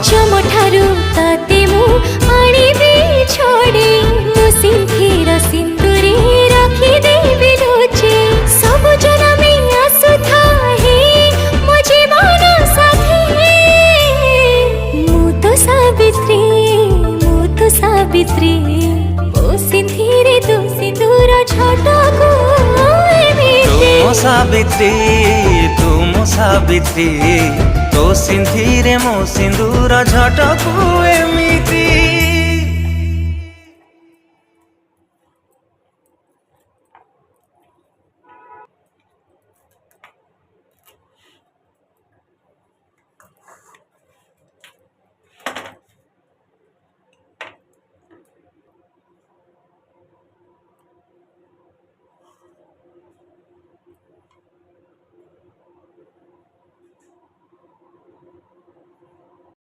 जमठारू तते मु आनिबी छोड़ी मु सिंथीर सिंदूरी रखी देबी लुचि सब जनमी आसुथा हे मो जीवन साथी मु तो सावित्री ओ सिंथीरे तू सिंदूर छटको तुम सावित्री तो सिंधीरे मो सिंदूर झटकू एमी।